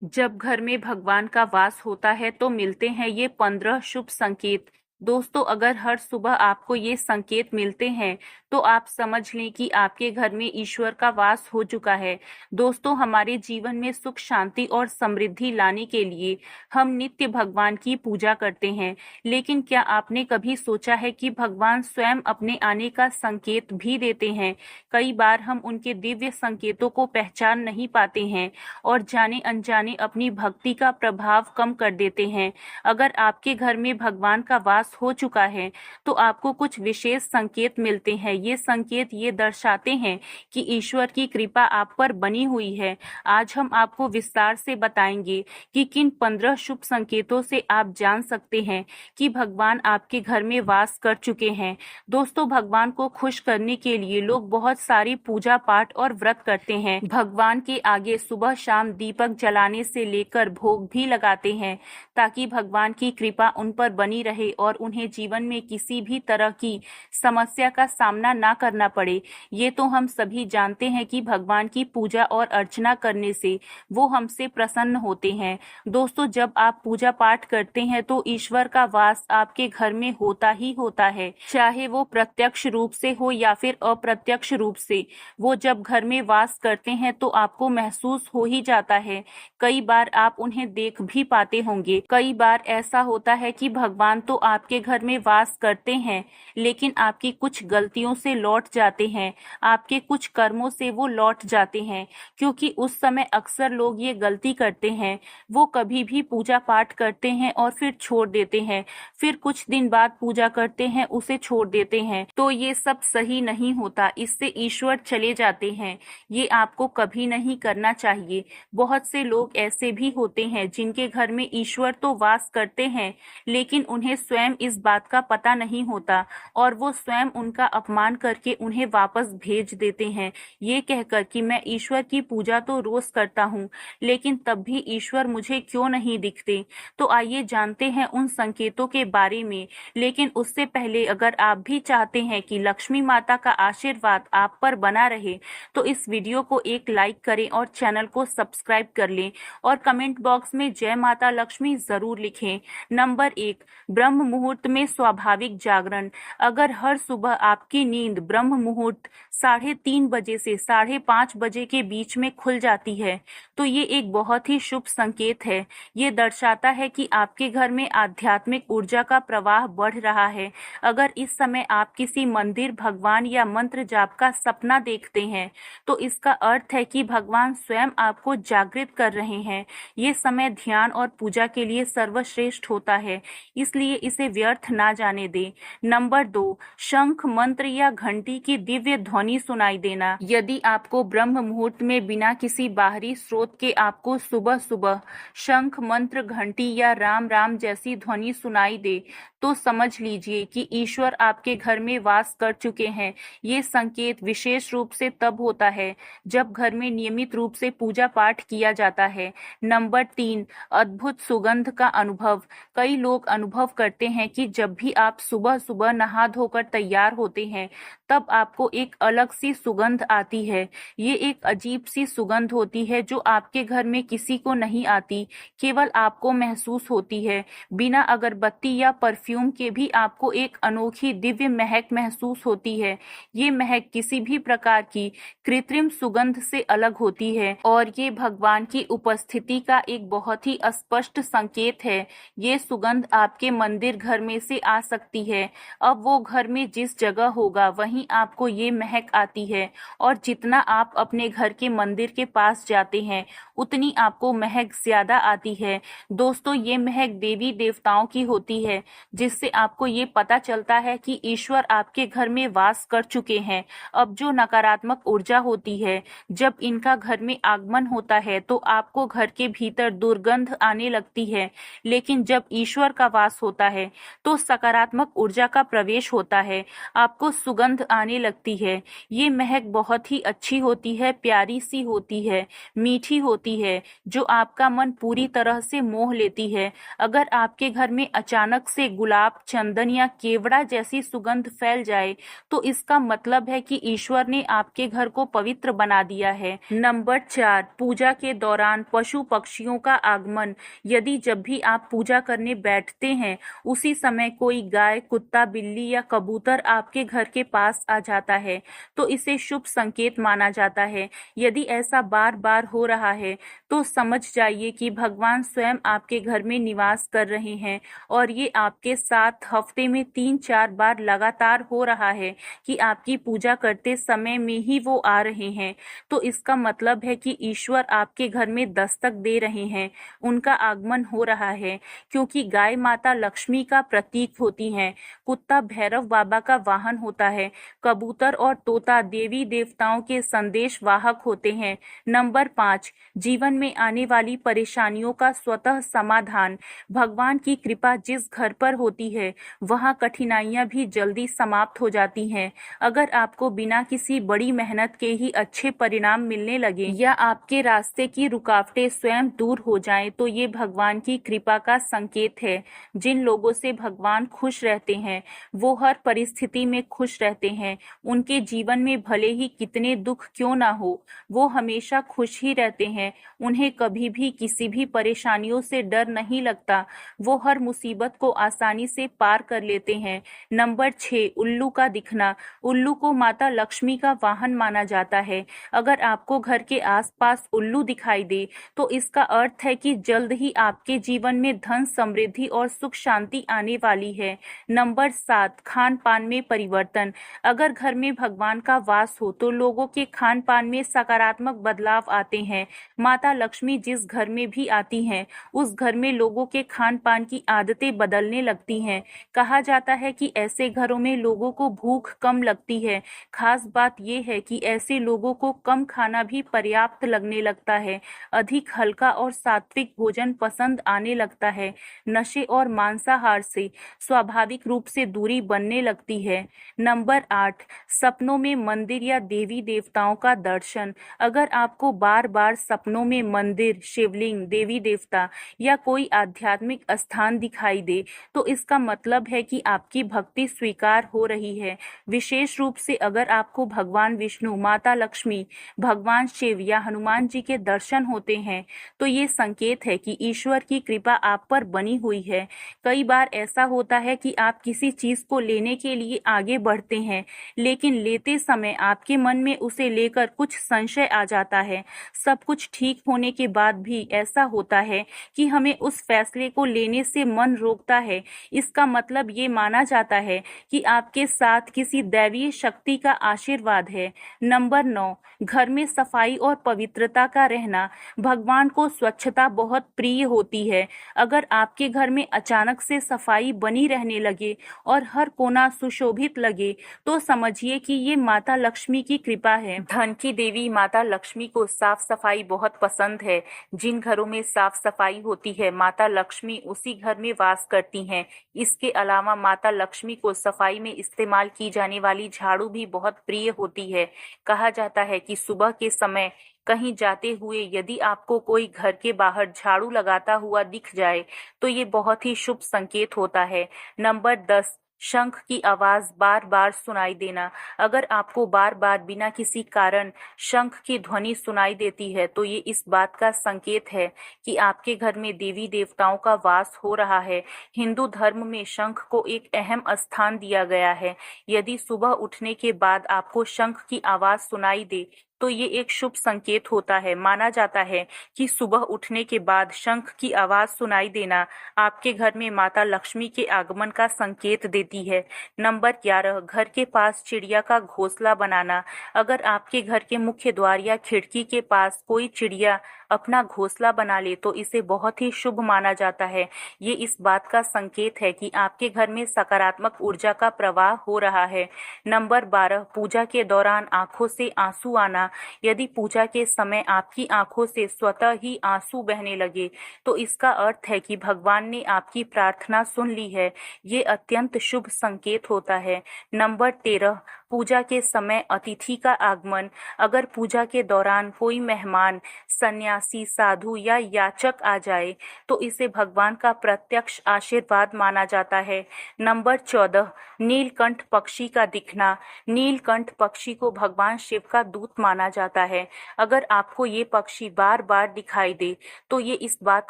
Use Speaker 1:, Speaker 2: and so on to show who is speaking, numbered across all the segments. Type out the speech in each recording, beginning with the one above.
Speaker 1: जब घर में भगवान का वास होता है तो मिलते हैं ये 15 शुभ संकेत। दोस्तों, अगर हर सुबह आपको ये संकेत मिलते हैं तो आप समझ लें कि आपके घर में ईश्वर का वास हो चुका है। दोस्तों, हमारे जीवन में सुख, शांति और समृद्धि लाने के लिए हम नित्य भगवान की पूजा करते हैं। लेकिन क्या आपने कभी सोचा है कि भगवान स्वयं अपने आने का संकेत भी देते हैं? कई बार हम उनके दिव्य संकेतों को पहचान नहीं पाते हैं और जाने अनजाने अपनी भक्ति का प्रभाव कम कर देते हैं। अगर आपके घर में भगवान का वास हो चुका है तो आपको कुछ विशेष संकेत मिलते हैं। ये संकेत ये दर्शाते हैं कि ईश्वर की कृपा आप पर बनी हुई है। आज हम आपको विस्तार से बताएंगे कि किन 15 शुभ संकेतों से आप जान सकते हैं कि भगवान आपके घर में वास कर चुके हैं। दोस्तों, भगवान को खुश करने के लिए लोग बहुत सारी पूजा पाठ और व्रत करते हैं। भगवान के आगे सुबह शाम दीपक जलाने से लेकर भोग भी लगाते हैं ताकि भगवान की कृपा उन पर बनी रहे और उन्हें जीवन में किसी भी तरह की समस्या का सामना ना करना पड़े। ये तो हम सभी जानते हैं कि भगवान की पूजा और अर्चना करने से वो हमसे प्रसन्न होते हैं। दोस्तों, जब आप पूजा पाठ करते हैं तो ईश्वर का वास आपके घर में होता ही होता है, चाहे वो प्रत्यक्ष रूप से हो या फिर अप्रत्यक्ष रूप से। वो जब घर में वास करते हैं तो आपको महसूस हो ही जाता है। कई बार आप उन्हें देख भी पाते होंगे। कई बार ऐसा होता है कि भगवान तो आपके घर में वास करते हैं लेकिन आपकी कुछ गलतियों से लौट जाते हैं, आपके कुछ कर्मों से वो लौट जाते हैं। क्योंकि उस समय अक्सर लोग ये गलती करते हैं, वो कभी भी पूजा पाठ करते हैं और फिर छोड़ देते हैं, फिर कुछ दिन बाद पूजा करते हैं, उसे छोड़ देते हैं। तो ये सब सही नहीं होता, इससे ईश्वर चले जाते हैं। ये आपको कभी नहीं करना चाहिए। बहुत से लोग ऐसे भी होते हैं जिनके घर में ईश्वर तो वास करते हैं लेकिन उन्हें स्वयं इस बात का पता नहीं होता और वो स्वयं उनका अपमान करके उन्हें वापस भेज देते हैं, ये कहकर कि मैं ईश्वर की पूजा तो रोज करता हूँ लेकिन तब भी ईश्वर मुझे क्यों नहीं दिखते। तो आइए जानते हैं उन संकेतों के बारे में। लेकिन उससे पहले अगर आप भी चाहते हैं कि लक्ष्मी माता का आशीर्वाद आप पर बना रहे तो इस वीडियो को एक लाइक करें और चैनल को सब्सक्राइब कर लें और कमेंट बॉक्स में जय माता लक्ष्मी जरूर लिखें। नंबर 1, ब्रह्म मुहूर्त में स्वाभाविक जागरण। अगर हर सुबह आपकी नींद ब्रह्म मुहूर्त 3:30 बजे से 5:30 बजे के बीच में खुल जाती है तो ये एक बहुत ही शुभ संकेत है। ये दर्शाता है कि आपके घर में आध्यात्मिक ऊर्जा का प्रवाह बढ़ रहा है। अगर इस समय आप किसी मंदिर, भगवान या मंत्र जाप का सपना देखते हैं तो इसका अर्थ है कि भगवान स्वयं आपको जागृत कर रहे हैं। ये समय ध्यान और पूजा के लिए सर्वश्रेष्ठ होता है, इसलिए इसे व्यर्थ ना जाने दें। नंबर 2, शंख, मंत्र या घंटी की दिव्य ध्वनि सुनाई देना। यदि आपको ब्रह्म मुहूर्त में बिना किसी बाहरी स्रोत के आपको सुबह सुबह शंख, मंत्र, घंटी या राम राम जैसी ध्वनि सुनाई दे तो समझ लीजिए कि ईश्वर आपके घर में वास कर चुके हैं। ये संकेत विशेष रूप से तब होता है जब घर में नियमित रूप से पूजा पाठ किया जाता है। नंबर 3, अद्भुत सुगंध का अनुभव। कई लोग अनुभव करते हैं कि जब भी आप सुबह सुबह नहा धोकर तैयार होते हैं तब आपको एक अलग सी सुगंध आती है। ये एक अजीब सी सुगंध होती है जो आपके घर में किसी को नहीं आती, केवल आपको महसूस होती है। बिना अगरबत्ती या परफ्यूम के भी आपको एक अनोखी दिव्य महक महसूस होती है। ये महक किसी भी प्रकार की कृत्रिम सुगंध से अलग होती है और ये भगवान की उपस्थिति का एक बहुत ही स्पष्ट संकेत है। ये सुगंध आपके मंदिर घर में से आ सकती है। अब वो घर में जिस जगह होगा वहीं आपको ये महक आती है और जितना आप अपने घर के मंदिर के पास जाते हैं उतनी आपको महक ज्यादा आती है। दोस्तों, ये महक देवी देवताओं की होती है जिससे आपको ये पता चलता है कि ईश्वर आपके घर में वास कर चुके हैं। अब जो नकारात्मक ऊर्जा होती है, जब इनका घर में आगमन होता है तो आपको घर के भीतर दुर्गंध आने लगती है, लेकिन जब ईश्वर का वास होता है तो सकारात्मक ऊर्जा का प्रवेश होता है। आपको सुगंध आने लगती है। ये महक बहुत ही अच्छी होती है, प्यारी सी होती है, मीठी होती है, जो आपका मन पूरी तरह से मोह लेती है। अगर आपके घर में अचानक से गुलाब, चंदन या केवड़ा जैसी सुगंध फैल जाए तो इसका मतलब है कि ईश्वर ने आपके घर को पवित्र बना दिया है। नंबर 4, पूजा के दौरान पशु पक्षियों का आगमन। यदि जब भी आप पूजा करने बैठते हैं उसी समय कोई गाय, कुत्ता, बिल्ली या कबूतर आपके घर के पास आ जाता है तो इसे शुभ संकेत माना जाता है। यदि ऐसा बार बार हो रहा है तो समझ जाइए कि भगवान स्वयं आपके घर में निवास कर रहे हैं और ये आपके साथ हफ्ते में 3-4 बार लगातार हो रहा है कि आपकी पूजा करते समय में ही वो आ रहे हैं। तो इसका मतलब है कि ईश्वर आपके घर में दस्तक दे रहे हैं, उनका आगमन हो रहा है। क्योंकि गाय माता लक्ष्मी का प्रतीक होती हैं, कुत्ता भैरव बाबा का वाहन होता है, कबूतर और तोता देवी देवताओं के संदेश वाहक होते हैं। नंबर 5, जीवन में आने वाली परेशानियों का स्वतः समाधान। भगवान की कृपा जिस घर पर होती है वहाँ कठिनाइयाँ भी जल्दी समाप्त हो जाती हैं। अगर आपको बिना किसी बड़ी मेहनत के ही अच्छे परिणाम मिलने लगे या आपके रास्ते की रुकावटें स्वयं दूर हो जाएं तो ये भगवान की कृपा का संकेत है। जिन लोगों से भगवान खुश रहते हैं वो हर परिस्थिति में खुश रहते हैं। उनके जीवन में भले ही कितने दुख क्यों ना हो, वो हमेशा खुश ही रहते हैं। उन्हें कभी भी किसी भी परेशानियों से डर नहीं लगता। वो हर मुसीबत को आसानी से पार कर लेते हैं। नंबर 6, उल्लू का दिखना। उल्लू को माता लक्ष्मी का वाहन माना जाता है। अगर आपको घर के आसपास उल्लू दिखाई दे तो इसका अर्थ है कि जल्द ही आपके जीवन में धन, समृद्धि और सुख शांति आने वाली है। नंबर 7, खान पान में परिवर्तन। अगर घर में भगवान का वास हो तो लोगों के खान पान में सकारात्मक बदलाव आते हैं। माता लक्ष्मी जिस घर में भी आती हैं उस घर में लोगों के खान पान की आदतें बदलने लगती हैं। कहा जाता है कि ऐसे घरों में लोगों को भूख कम लगती है। खास बात यह है कि ऐसे लोगों को कम खाना भी पर्याप्त लगने लगता है। अधिक हल्का और सात्विक भोजन पसंद आने लगता है। नशे और मांसाहार से स्वाभाविक रूप से दूरी बनने लगती है। नंबर 8, सपनों में मंदिर या देवी देवताओं का दर्शन। अगर आपको बार बार सपनों में मंदिर, शिवलिंग, देवी देवता या कोई आध्यात्मिक स्थान दिखाई दे तो इसका मतलब है कि आपकी भक्ति स्वीकार हो रही है। विशेष रूप से अगर आपको भगवान विष्णु, माता लक्ष्मी, भगवान शिव या हनुमान जी के दर्शन होते हैं तो ये संकेत है कि ईश्वर की कृपा आप पर बनी हुई है। कई बार ऐसा होता है कि आप किसी चीज को लेने के लिए आगे बढ़ते हैं लेकिन लेते समय आपके मन में उसे लेकर कुछ संशय आ जाता है। सब कुछ ठीक होने के बाद भी ऐसा होता है कि हमें उस फैसले को लेने से मन रोकता है। इसका मतलब ये माना जाता है कि आपके साथ किसी दैवीय शक्ति का आशीर्वाद है। नंबर 9, घर में सफाई और पवित्रता का रहना। भगवान को स्वच्छता बहुत प्रिय होती है। अगर आपके घर में अचानक से सफाई बनी रहने लगे और हर कोना सुशोभित लगे तो समझिए कि ये माता लक्ष्मी की कृपा है। धन की देवी माता लक्ष्मी को साफ सफाई बहुत पसंद है। जिन घरों में साफ सफाई होती है माता लक्ष्मी उसी घर में वास करती हैं। इसके अलावा माता लक्ष्मी को सफाई में इस्तेमाल की जाने वाली झाड़ू भी बहुत प्रिय होती है। कहा जाता है कि सुबह के समय कहीं जाते हुए यदि आपको कोई घर के बाहर झाड़ू लगाता हुआ दिख जाए तो ये बहुत ही शुभ संकेत होता है। नंबर 10, शंख की आवाज बार बार सुनाई देना। अगर आपको बार बार बिना किसी कारण शंख की ध्वनि सुनाई देती है तो ये इस बात का संकेत है कि आपके घर में देवी देवताओं का वास हो रहा है। हिंदू धर्म में शंख को एक अहम स्थान दिया गया है। यदि सुबह उठने के बाद आपको शंख की आवाज सुनाई दे तो ये एक शुभ संकेत होता है। माना जाता है कि सुबह उठने के बाद शंख की आवाज सुनाई देना आपके घर में माता लक्ष्मी के आगमन का संकेत देती है। नंबर 11, घर के पास चिड़िया का घोंसला बनाना। अगर आपके घर के मुख्य द्वार या खिड़की के पास कोई चिड़िया अपना घोंसला बना ले तो इसे बहुत ही शुभ माना जाता है। ये इस बात का संकेत है कि आपके घर में सकारात्मक ऊर्जा का प्रवाह हो रहा है। नंबर 12, पूजा के दौरान आंखों से आंसू आना। यदि पूजा के समय आपकी आंखों से स्वतः ही आंसू बहने लगे तो इसका अर्थ है कि भगवान ने आपकी प्रार्थना सुन ली है। ये अत्यंत शुभ संकेत होता है। नंबर 13, पूजा के समय अतिथि का आगमन। अगर पूजा के दौरान कोई मेहमान, सन्यासी, साधु या याचक आ जाए तो इसे भगवान का प्रत्यक्ष आशीर्वाद माना जाता है। नंबर 14, नीलकंठ पक्षी का दिखना। नीलकंठ पक्षी को भगवान शिव का दूत माना जाता है। अगर आपको ये पक्षी बार बार दिखाई दे तो ये इस बात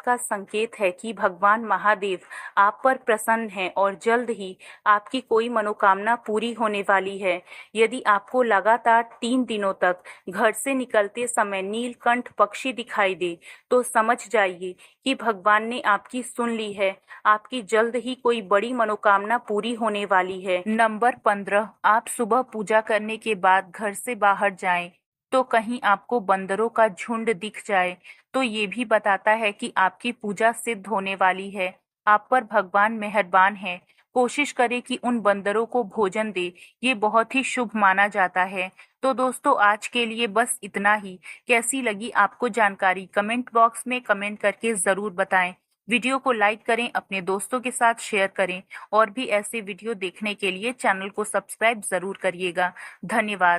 Speaker 1: का संकेत है कि भगवान महादेव आप पर प्रसन्न हैं और जल्द ही आपकी कोई मनोकामना पूरी होने वाली है। यदि आपको लगातार 3 दिनों तक घर से निकलते समय नीलकंठ पक्षी दिखाई दे तो समझ जाइए कि भगवान ने आपकी सुन ली है। आपकी जल्द ही कोई बड़ी मनोकामना पूरी होने वाली है। नंबर 15, आप सुबह पूजा करने के बाद घर से बाहर जाएं तो कहीं आपको बंदरों का झुंड दिख जाए तो ये भी बताता है कि आपकी पूजा सिद्ध होने वाली है। आप पर भगवान मेहरबान है। कोशिश करें कि उन बंदरों को भोजन दे। ये बहुत ही शुभ माना जाता है। तो दोस्तों, आज के लिए बस इतना ही। कैसी लगी आपको जानकारी कमेंट बॉक्स में कमेंट करके ज़रूर बताएं। वीडियो को लाइक करें, अपने दोस्तों के साथ शेयर करें और भी ऐसे वीडियो देखने के लिए चैनल को सब्सक्राइब ज़रूर करिएगा। धन्यवाद।